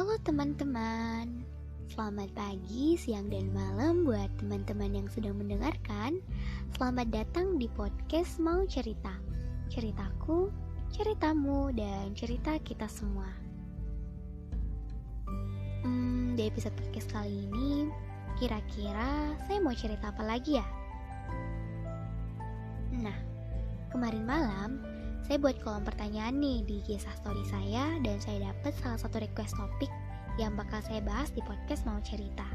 Halo teman-teman, selamat pagi, siang, dan malam buat teman-teman yang sedang mendengarkan. Selamat datang di podcast Mau Cerita. Ceritaku, ceritamu, dan cerita kita semua. Di episode podcast kali ini, kira-kira saya mau cerita apa lagi ya? Nah, kemarin malam saya buat kolom pertanyaan nih di kisah story saya dan saya dapat salah satu request topik yang bakal saya bahas di podcast Mau Cerita.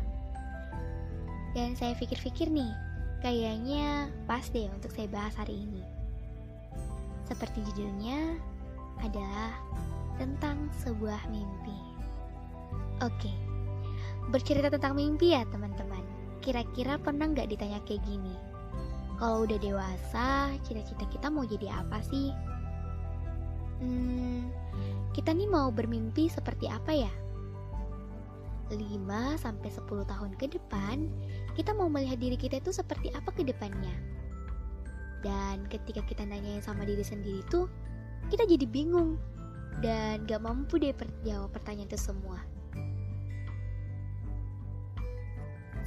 Dan saya pikir-pikir nih, kayaknya pas deh untuk saya bahas hari ini. Seperti judulnya adalah tentang sebuah mimpi. Oke, bercerita tentang mimpi ya teman-teman. Kira-kira pernah gak ditanya kayak gini? Kalau udah dewasa, cita-cita kita mau jadi apa sih? Kita nih mau bermimpi seperti apa ya? 5-10 tahun ke depan, kita mau melihat diri kita itu seperti apa ke depannya. Dan ketika kita nanyain sama diri sendiri tuh, kita jadi bingung dan gak mampu deh jawab pertanyaan itu semua.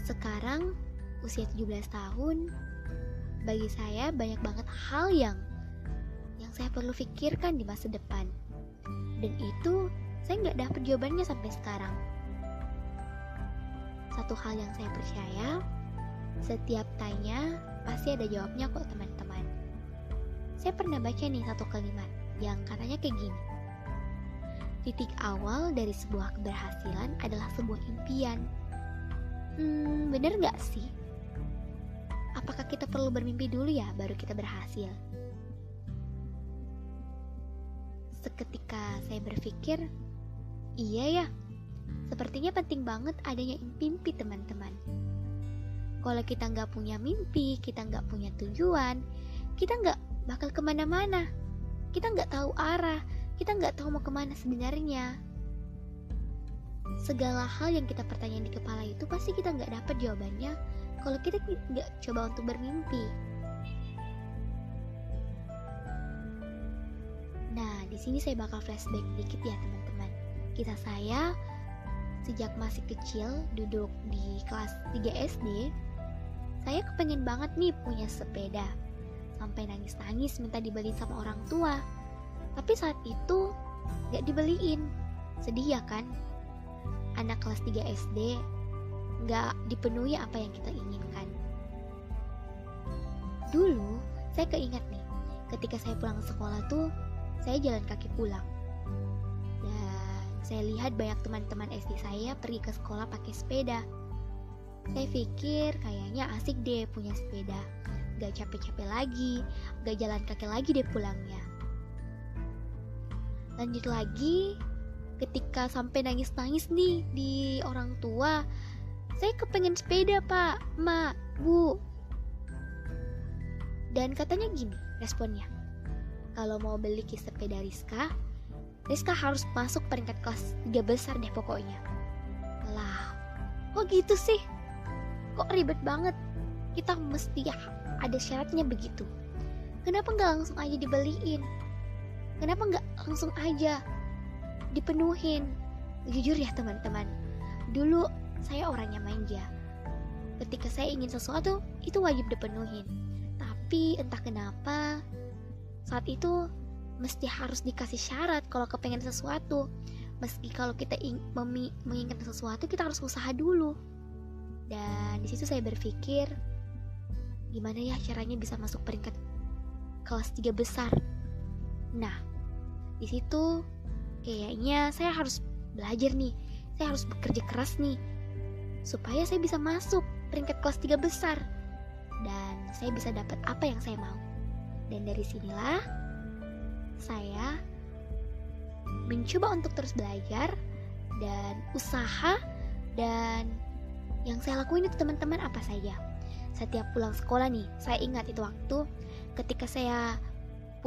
Sekarang, usia 17 tahun, bagi saya banyak banget hal yang saya perlu pikirkan di masa depan. Dan itu saya nggak dapat jawabannya sampai sekarang. Satu hal yang saya percaya, setiap tanya pasti ada jawabnya kok teman-teman. Saya pernah baca nih satu kalimat yang katanya kayak gini. Titik awal dari sebuah keberhasilan adalah sebuah impian. Bener nggak sih? Apakah kita perlu bermimpi dulu ya baru kita berhasil? Seketika saya berpikir, iya ya, sepertinya penting banget adanya mimpi teman-teman. Kalau kita nggak punya mimpi, kita nggak punya tujuan, kita nggak bakal kemana-mana. Kita nggak tahu arah, kita nggak tahu mau kemana sebenarnya. Segala hal yang kita pertanyakan di kepala itu pasti kita nggak dapat jawabannya kalau kita nggak coba untuk bermimpi. Nah, di sini saya bakal flashback dikit ya teman-teman. Kisah saya sejak masih kecil duduk di kelas 3 SD, saya kepengen banget nih punya sepeda. Sampai nangis-nangis minta dibeliin sama orang tua. Tapi saat itu gak dibeliin. Sedih ya kan? Anak kelas 3 SD gak dipenuhi apa yang kita inginkan. Dulu saya keinget nih, ketika saya pulang sekolah tuh saya jalan kaki pulang. Dan saya lihat banyak teman-teman SD saya pergi ke sekolah pakai sepeda. Saya pikir kayaknya asik deh punya sepeda. Gak capek-capek lagi, gak jalan kaki lagi deh pulangnya. Lanjut lagi, ketika sampai nangis-nangis nih di orang tua, saya kepengen sepeda pak, mak, bu. Dan katanya gini responnya, kalau mau beli sepeda Rizka harus masuk peringkat kelas 3 besar deh pokoknya. Lah, kok gitu sih? Kok ribet banget? Kita mesti ada syaratnya begitu. Kenapa gak langsung aja dibeliin? Kenapa gak langsung aja dipenuhin? Jujur ya teman-teman, dulu saya orangnya manja. Ketika saya ingin sesuatu, itu wajib dipenuhin. Tapi entah kenapa saat itu mesti harus dikasih syarat kalau kepengen sesuatu. Meski kalau kita menginginkan sesuatu, kita harus usaha dulu. Dan di situ saya berpikir, gimana ya caranya bisa masuk peringkat kelas 3 besar. Nah, di situ kayaknya saya harus belajar nih. Saya harus bekerja keras nih supaya saya bisa masuk peringkat kelas 3 besar dan saya bisa dapat apa yang saya mau. Dan dari sinilah saya mencoba untuk terus belajar dan usaha. Dan yang saya lakuin itu teman-teman apa saja. Setiap pulang sekolah nih, saya ingat itu waktu ketika saya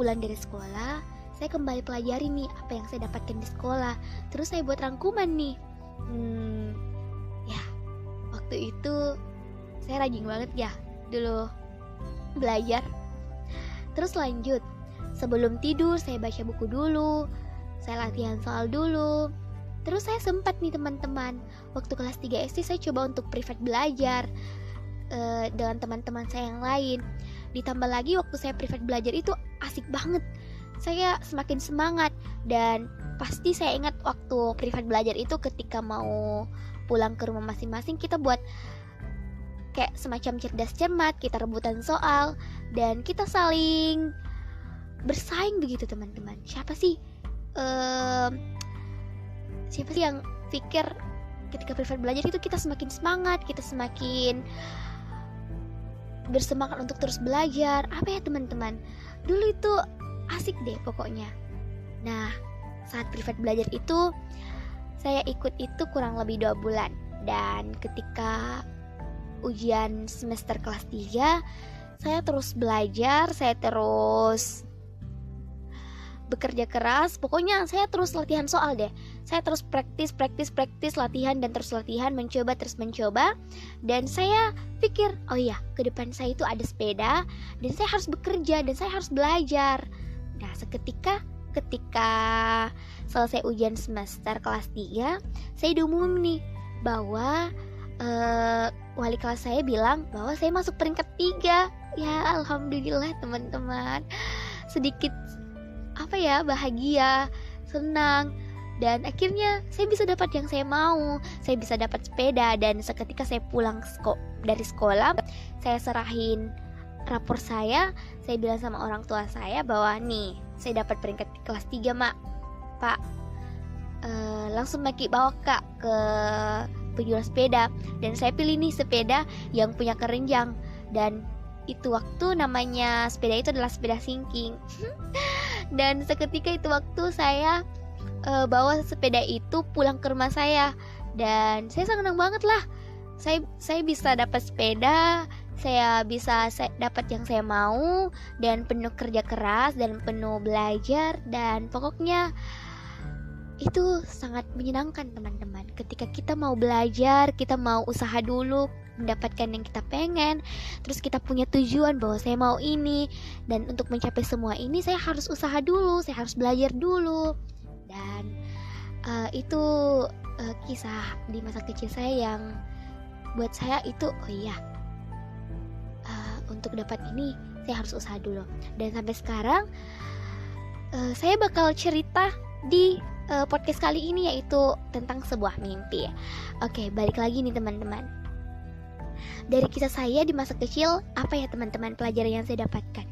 pulang dari sekolah, saya kembali pelajari nih apa yang saya dapatkan di sekolah. Terus saya buat rangkuman nih. Ya, waktu itu saya rajin banget ya dulu belajar. Terus lanjut, sebelum tidur saya baca buku dulu, saya latihan soal dulu. Terus saya sempat nih teman-teman, waktu kelas 3 SD saya coba untuk privat belajar dengan teman-teman saya yang lain. Ditambah lagi waktu saya privat belajar itu asik banget. Saya semakin semangat, dan pasti saya ingat waktu privat belajar itu ketika mau pulang ke rumah masing-masing, kita buat kayak semacam cerdas cermat, kita rebutan soal, dan kita saling bersaing begitu teman-teman. Siapa sih yang pikir ketika privat belajar itu kita semakin semangat, kita semakin bersemangat untuk terus belajar. Apa ya teman-teman, dulu itu asik deh pokoknya. Nah, saat privat belajar itu saya ikut itu kurang lebih 2 bulan. Dan ketika ujian semester kelas 3, saya terus belajar, saya terus bekerja keras. Pokoknya saya terus latihan soal deh. Saya terus praktis, latihan dan terus latihan, terus mencoba. Dan saya pikir, oh iya, ke depan saya itu ada sepeda, dan saya harus bekerja, dan saya harus belajar. Nah, ketika selesai ujian semester kelas 3, saya diumumin nih bahwa wali kelas saya bilang bahwa saya masuk peringkat 3. Ya, alhamdulillah teman-teman. Sedikit bahagia, senang, dan akhirnya saya bisa dapat yang saya mau. Saya bisa dapat sepeda, dan seketika saya pulang dari sekolah, saya serahin rapor saya bilang sama orang tua saya bahwa nih, saya dapat peringkat kelas 3 Pak. Langsung Maki bawa Kak ke penjual sepeda, dan saya pilih nih sepeda yang punya keranjang, dan itu waktu namanya sepeda itu adalah sepeda sinking. Dan seketika itu waktu saya bawa sepeda itu pulang ke rumah saya, dan saya senang banget lah. Saya bisa dapat sepeda, saya bisa dapat yang saya mau, dan penuh kerja keras dan penuh belajar, dan pokoknya itu sangat menyenangkan teman-teman. Ketika kita mau belajar, kita mau usaha dulu mendapatkan yang kita pengen, terus kita punya tujuan bahwa saya mau ini, dan untuk mencapai semua ini saya harus usaha dulu, saya harus belajar dulu. Dan itu kisah di masa kecil saya yang buat saya itu, oh iya, untuk dapat ini saya harus usaha dulu. Dan sampai sekarang saya bakal cerita di podcast kali ini, yaitu tentang sebuah mimpi. Oke, balik lagi nih teman-teman. Dari kisah saya di masa kecil, apa ya teman-teman pelajaran yang saya dapatkan?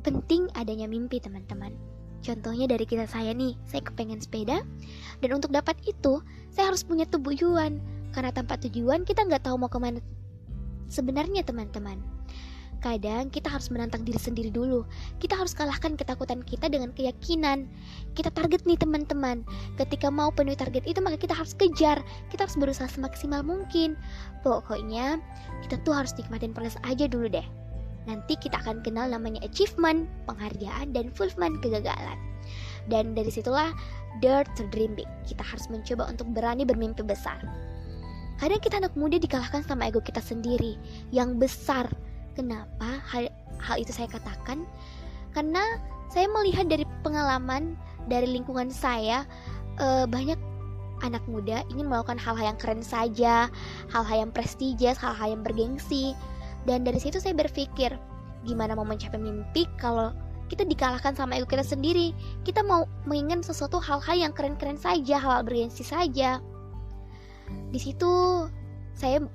Penting adanya mimpi teman-teman. Contohnya dari kisah saya nih, saya kepengen sepeda, dan untuk dapat itu saya harus punya tujuan. Karena tanpa tujuan kita nggak tahu mau kemana sebenarnya teman-teman. Kadang kita harus menantang diri sendiri dulu. Kita harus kalahkan ketakutan kita dengan keyakinan. Kita target nih teman-teman. Ketika mau penuhi target itu, maka kita harus kejar. Kita harus berusaha semaksimal mungkin. Pokoknya kita tuh harus nikmatin proses aja dulu deh. Nanti kita akan kenal namanya achievement, penghargaan, dan fulfillment, kegagalan. Dan dari situlah dare to dream big. Kita harus mencoba untuk berani bermimpi besar. Kadang kita anak muda dikalahkan sama ego kita sendiri yang besar. Kenapa hal itu saya katakan? Karena saya melihat dari pengalaman, dari lingkungan saya, banyak anak muda ingin melakukan hal-hal yang keren saja, hal-hal yang prestigious, hal-hal yang bergengsi. Dan dari situ saya berpikir, gimana mau mencapai mimpi kalau kita dikalahkan sama ego kita sendiri? Kita mau menginginkan sesuatu hal-hal yang keren-keren saja, hal-hal bergengsi saja. Di situ saya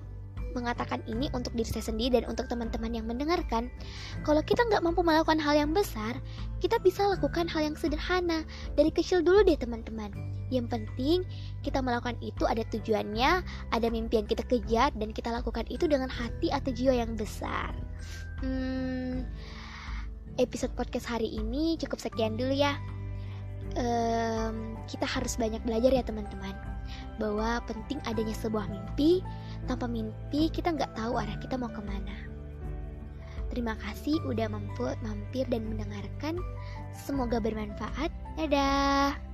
mengatakan ini untuk diri saya sendiri dan untuk teman-teman yang mendengarkan. Kalau kita nggak mampu melakukan hal yang besar, kita bisa lakukan hal yang sederhana. Dari kecil dulu deh teman-teman. Yang penting kita melakukan itu ada tujuannya, ada mimpi yang kita kejar, dan kita lakukan itu dengan hati atau jiwa yang besar. Episode podcast hari ini cukup sekian dulu ya. Kita harus banyak belajar ya teman-teman, bahwa penting adanya sebuah mimpi. Tanpa mimpi kita nggak tahu arah kita mau kemana. Terima kasih udah mampir dan mendengarkan. Semoga bermanfaat. Dadah.